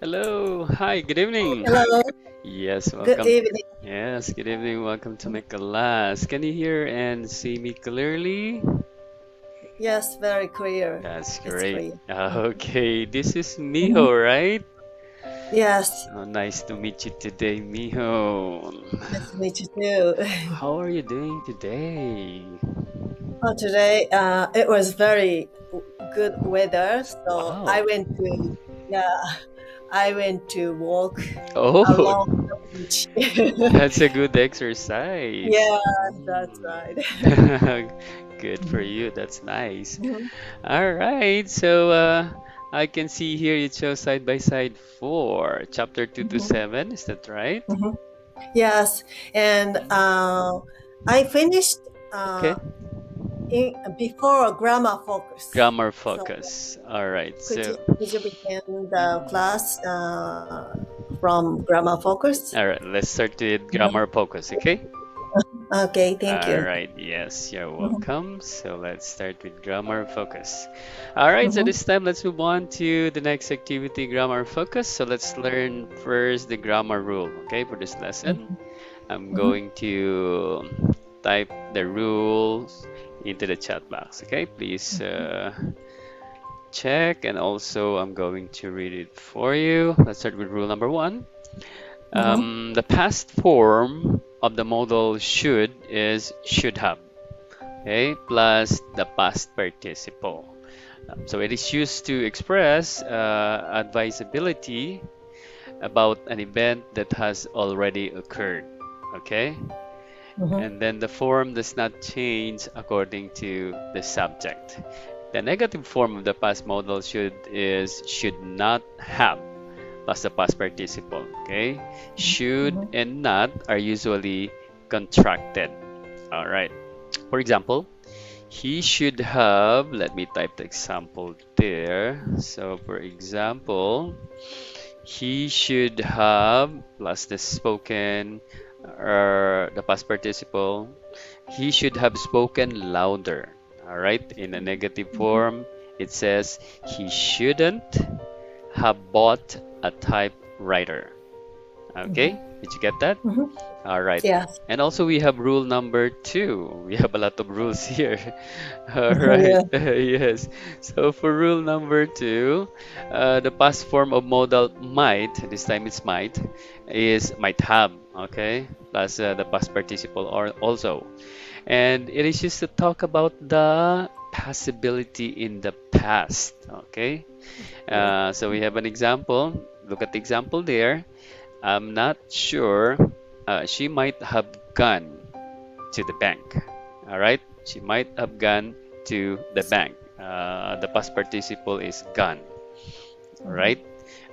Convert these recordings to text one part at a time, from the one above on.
Hello, hi, good evening. Hello, Yes, good welcome. evening. Yes, good evening. Welcome to my class. Can you hear and see me clearly? Yes, very clear. That's It's great. clear. Okay, this is Mhm. Miho, right? Yes, Oh, nice to meet you today, Miho. nice to meet you too. How are you doing today? Oh, today, it was very good weather, so I Wow. went to yeah, I went to walk Oh, along the beach. that's a good exercise. Yeah, that's Mm. right. Good for you. That's nice. Mhm. All right, so I can see here you chose side by side 4, chapter 2 to Mhm. 7. Is that right? Mhm. Yes, and I finished Okay. before grammar focus. Grammar So focus. All right, could you so could you begin the class from grammar focus? all right, let's start with Mhm. grammar focus. Okay. Okay, thank All you. right, yes, you're Mhm. welcome. So let's start with grammar focus. All right, so Mhm. this time let's move on to the next activity, grammar focus. So let's learn first the grammar rule. Okay, for this lesson. I'm Mhm. going to type the rules into the chat box. Okay, please check, and also I'm going to read it for you. Let's start with rule number 1. Mhm. The past form of the modal should is should have, okay, plus the past participle. So it is used to express advisability about an event that has already occurred. Okay, Mhm. and then the form does not change according to the subject. The negative form of the past modal should is should not have plus the past participle. Okay, should Mhm. and not are usually contracted. All right. For example, he should have. Let me type the example there. So, for example, he should have plus the spoken or the past participle. He should have spoken louder. All right. In a negative form, it says he shouldn't have bought a typewriter. Okay. Did you get that? Mhm. All right. Yes. And also we have rule number 2. We have a lot of rules here. All right. Yeah. Yes. So for rule number 2, the past form of modal might, this time it's might, is might have. Okay. Plus the past participle or also. And it is just to talk about the possibility in the past. Okay. Okay. So we have an example. Look at the example there. I'm not sure. She might have gone to the bank. All right. She might have gone to the bank. The past participle is gone. All Mhm. right.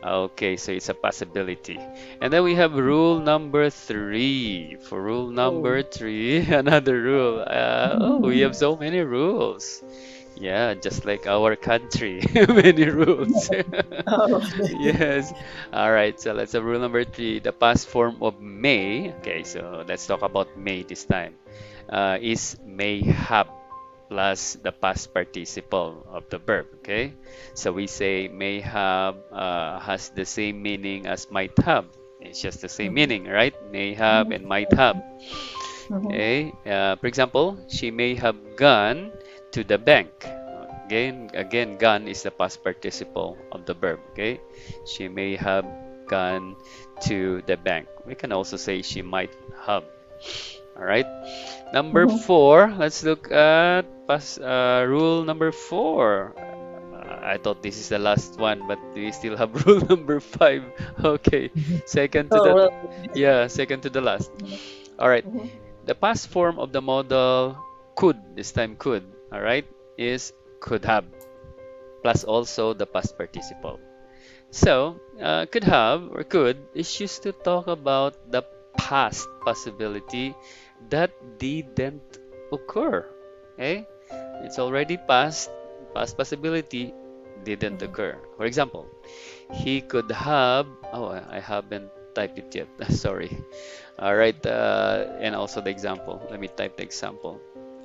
Okay, so it's a possibility. And then we have rule number 3. For rule Oh. number 3, another rule. Oh, we have so many rules. Yeah, just like our country, many rules. Oh. Yes. All right. So let's have rule number 3. The past form of may. Okay, so let's talk about may this time. Is may have plus the past participle of the verb. Okay. So we say may have has the same meaning as might have. It's just the same Mhm. meaning, right? May have Mhm. and might have. Mhm. Okay. For example, she may have gone to the bank. Again, gone is the past participle of the verb. Okay. She may have gone to the bank. We can also say she might have. All right. Number Mhm. 4. Let's look at rule number 4. I thought this is the last one, but we still have rule number 5. Okay. Second to Oh, the really? Yeah, second to the last. All right. Mhm. The past form of the modal could, this time could, all right, is could have, plus also the past participle. So, could have or could is used to talk about the past possibility that didn't occur. Okay? It's already past, past possibility didn't Mhm. occur. For example, he could have, oh, I haven't type it yet. Sorry. All right, and also the example. Let me type the example.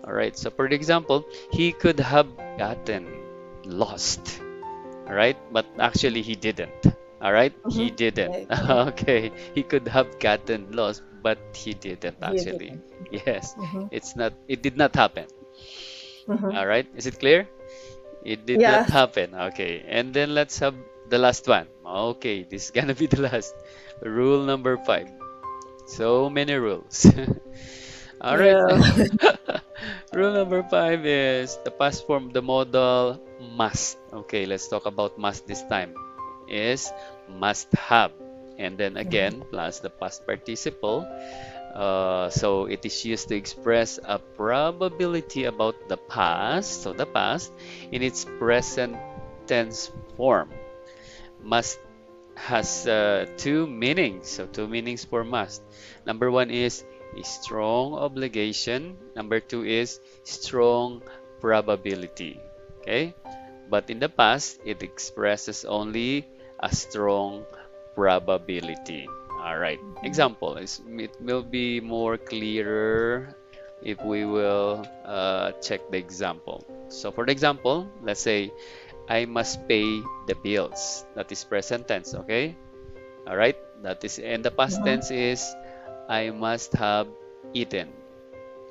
All right, so for the example, he could have gotten lost. All right, but actually he didn't. All right, he Mm-hmm. didn't. Okay. Okay, he could have gotten lost, but he didn't He actually. didn't. Yes, Mm-hmm. it did not happen. Mm-hmm. All right, is it clear? It did not Yeah. happen. Okay, and then let's have the last one. Okay, this is gonna be the last. Rule number five. So many rules. All right. Yeah. Rule number five is the past form of the modal must. Okay, let's talk about must this time. Is must have. And then again, plus the past participle. So it is used to express a probability about the past, so the past, in its present tense form. Must has two meanings. So two meanings for must. Number one is a strong obligation. Number two is strong probability. Okay? But in the past, it expresses only a strong probability. All right. Example is it will be more clearer if we will check the example. So for the example, let's say I must pay the bills. That is present tense, okay? All right. That is, and the past Mm-hmm. tense is I must have eaten.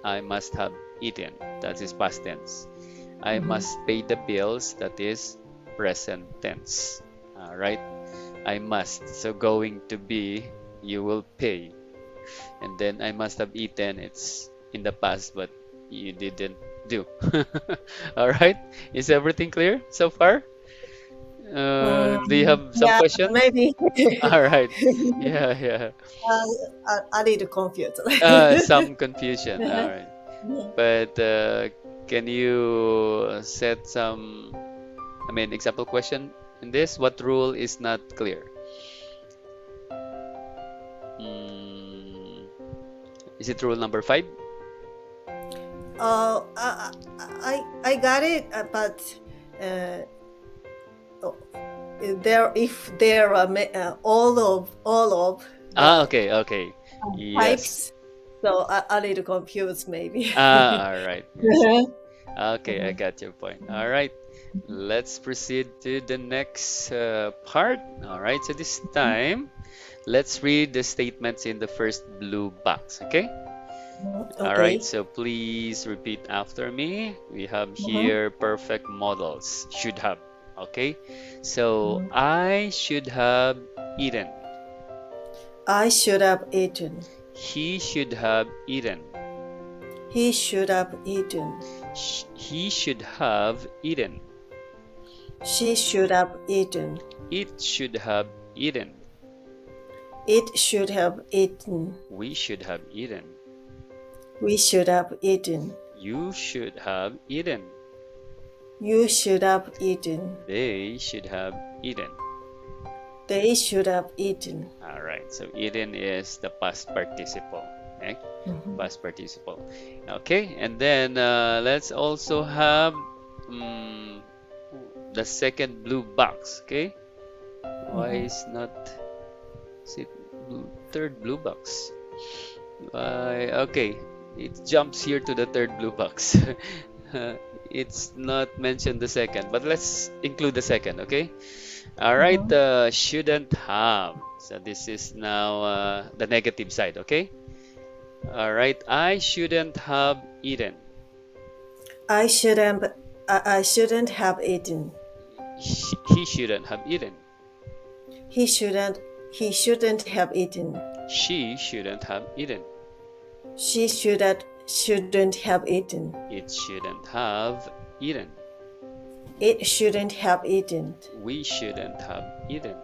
I must have eaten. That is past tense. I Mm-hmm. must pay the bills. That is present tense. All right. I must. So going to be you will pay. And then I must have eaten. It's in the past, but you didn't do. All right. Is everything clear so far? Do you have some Yeah, questions? maybe. All right. Yeah, yeah. I little confused. Some confusion. All right. But can you set some, I mean, example question in this? What rule is not clear? Mm, is it rule number five? I got it, but uh, oh, there if there are all of Ah, the okay, okay. Yes. types, so I little confused maybe. Ah, all right. Yes. Okay, I Mhm. got your point. All right. Let's proceed to the next part. All right. So this time, let's read the statements in the first blue box. Okay. All right. Okay. So please repeat after me. We have Mhm. here perfect models. Should have. Okay. So Mhm. I should have eaten. I should have eaten. He should have eaten. He should have eaten. He should have eaten. She should have eaten. It should have eaten. It should have eaten. We should have eaten. We should have eaten. You should have eaten. You should have eaten. They should have eaten. They should have eaten. All right. So eaten is the past participle. Okay? Mhm. Past participle. Okay. And then let's also have um, the second blue box. Okay. Why Mhm. is not is it third blue box? Why? Okay. It jumps here to the third blue box. It's not mentioned the second, but let's include the second. Okay. All right, Mhm. shouldn't have. So this is now the negative side, okay? All right, I shouldn't have eaten. I shouldn't. I shouldn't have eaten. He shouldn't have eaten. He shouldn't. He shouldn't have eaten. She shouldn't have eaten. She shouldn't have eaten. It shouldn't have eaten. It shouldn't have eaten. We shouldn't have eaten.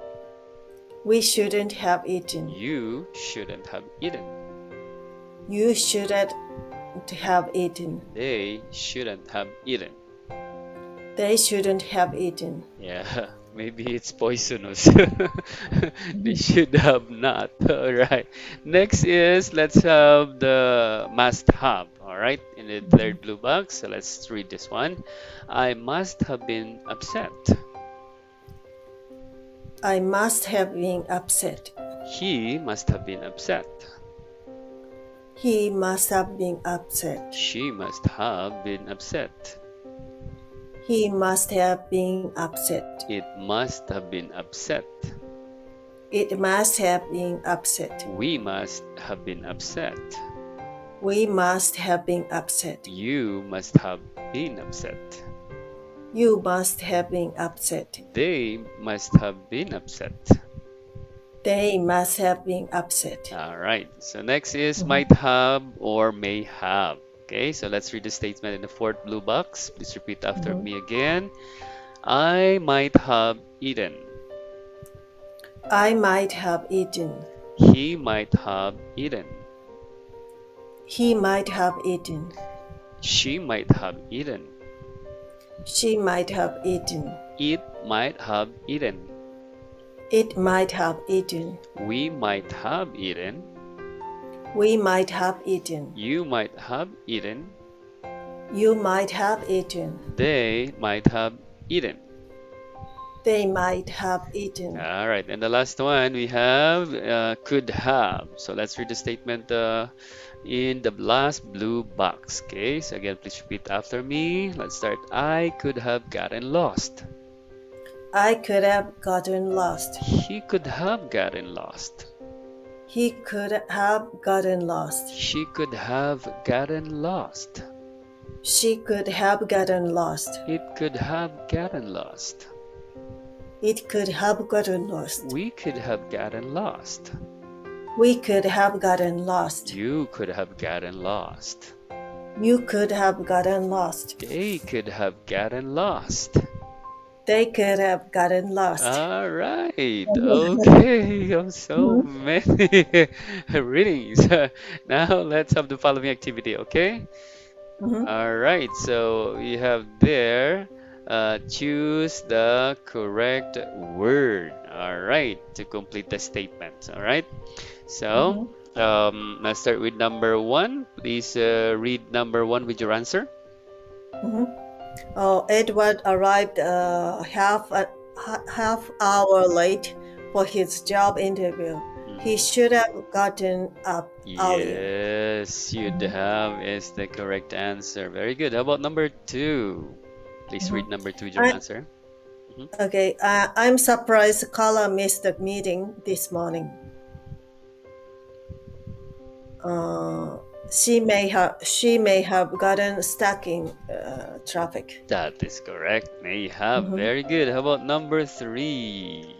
We shouldn't have eaten. You shouldn't have eaten. You shouldn't have eaten. They shouldn't have eaten. They shouldn't have eaten. Yeah, maybe it's poisonous. They should have not. All right. Next is let's have the must have. All right, in the third blue box. So let's read this one. I must have been upset. I must have been upset. He must have been upset. He must have been upset. She must have been upset. He must have been upset. It must have been upset. It must have been upset. We must have been upset. We must have been upset. You must have been upset. You must have been upset. They must have been upset. They must have been upset. All right. So next is might have or may have. Okay, so let's read the statement in the fourth blue box. Please repeat after me again. I might have eaten. I might have eaten. He might have eaten. He might have eaten. She might have eaten. She might have eaten. It might have eaten. It might have eaten. We might have eaten. We might have eaten. You might have eaten. You might have eaten. They might have eaten. They might have eaten. All right, and the last one we have could have. So let's read the statement in the last blue box. Okay, so again, please repeat after me. Let's start. I could have gotten lost. I could have gotten lost. He could have gotten lost. He could have gotten lost. She could have gotten lost. She could have gotten lost. It could have gotten lost. It could have gotten lost. We could have gotten lost. We could have gotten lost. You could have gotten lost. You could have gotten lost. They could have gotten lost. They could have gotten lost. All right. Okay. So many readings. Now let's have the following activity, okay? All right. So we have there choose the correct word. All right. To complete the statement. All right. So let's start with number one. Please read number one with your answer. Oh, Edward arrived half hour late for his job interview. He should have gotten up earlier. Yes, should have is the correct answer. Very good. How about number two? Please read number two with your answer. Okay, I'm surprised Carla missed the meeting this morning. She may have gotten stuck in traffic. That is correct. May have. Very good. How about number three?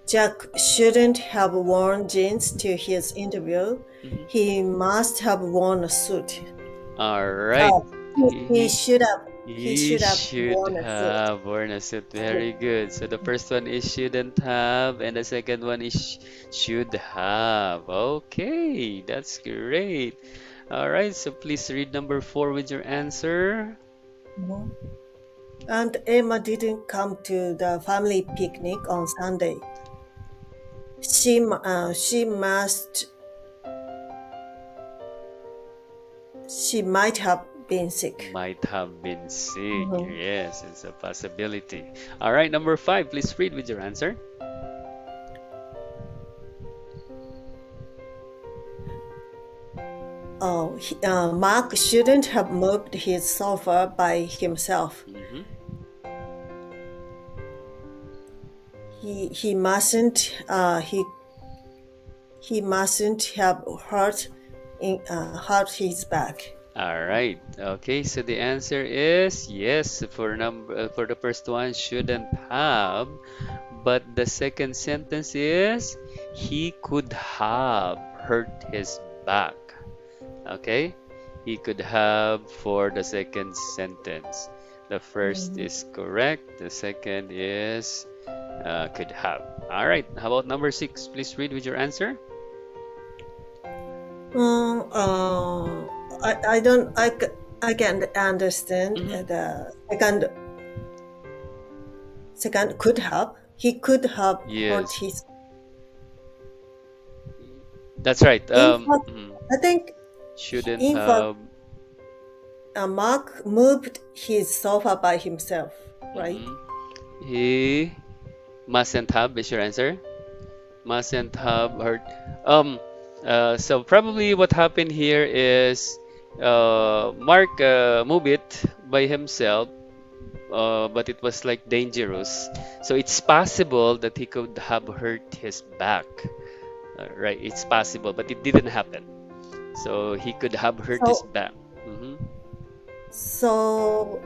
Jack shouldn't have worn jeans to his interview. He must have worn a suit. All right. He should have. He should have worn a suit. Very good. So the first one is shouldn't have, and the second one is should have. Okay, that's great. All right, so please read number four with your answer. And Emma didn't come to the family picnic on Sunday. She might have been sick. Might have been sick. Yes, it's a possibility. All right, number five, please read with your answer. Mark shouldn't have moved his sofa by himself. He mustn't have hurt his back. All right. Okay, so the answer is yes for the first one shouldn't have, but the second sentence is he could have hurt his back. Okay? He could have for the second sentence. The first is correct, the second is could have. All right. How about number six? Please read with your answer. I can't understand the second could have. He could have hurt his. That's right. I think shouldn't have. Mark moved his sofa by himself, right? Hmm. He mustn't have is your answer. Mustn't have hurt. Um, so probably what happened here is Mark moved it by himself, but it was like dangerous. So it's possible that he could have hurt his back. Right, it's possible, but it didn't happen. So he could have hurt his So, back. Hmm. so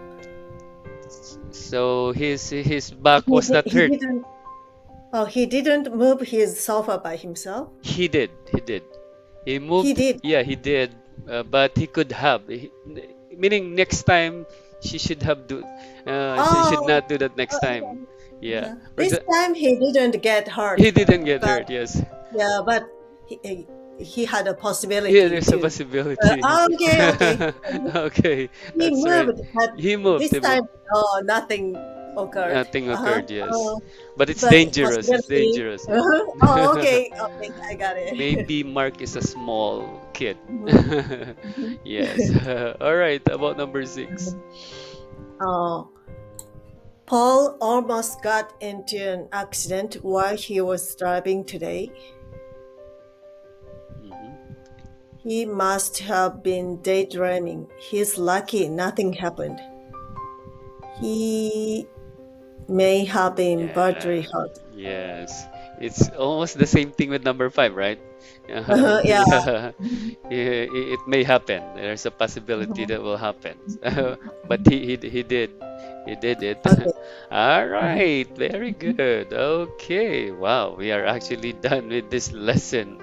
So his back he, was di- not he hurt. didn't. Oh, he didn't move his sofa by himself. He did. He did. He He moved. did. Yeah, he did. But he could have. Meaning next time she should have do. She should Oh, not do that next time. okay. Yeah. Yeah. For This exa- time he didn't get he hurt, didn't get but hurt. Yes. yeah, but he had a Yeah, possibility there's a to. possibility. Okay, okay. Okay, He that's right. moved, but He moved. this He moved. time, oh, nothing occurred. Nothing Uh-huh. occurred. Yes, Uh, but it's but dangerous. It's possibility. dangerous. Oh, Yeah. okay, okay, I got it. Maybe Mark is a small kid. Mhm, mhm. Yes. All right. About number six. Oh, Paul almost got into an accident while he was driving today. Mhm. He must have been daydreaming. He's lucky nothing happened. He may have been badly Yeah. hurt. Yes. It's almost the same thing with number five, right? Yeah. Yeah. It may happen. There's a possibility Mhm. that will happen. But he did. He did it. Okay. All Mhm. right. Very good. Okay. Wow. We are actually done with this lesson.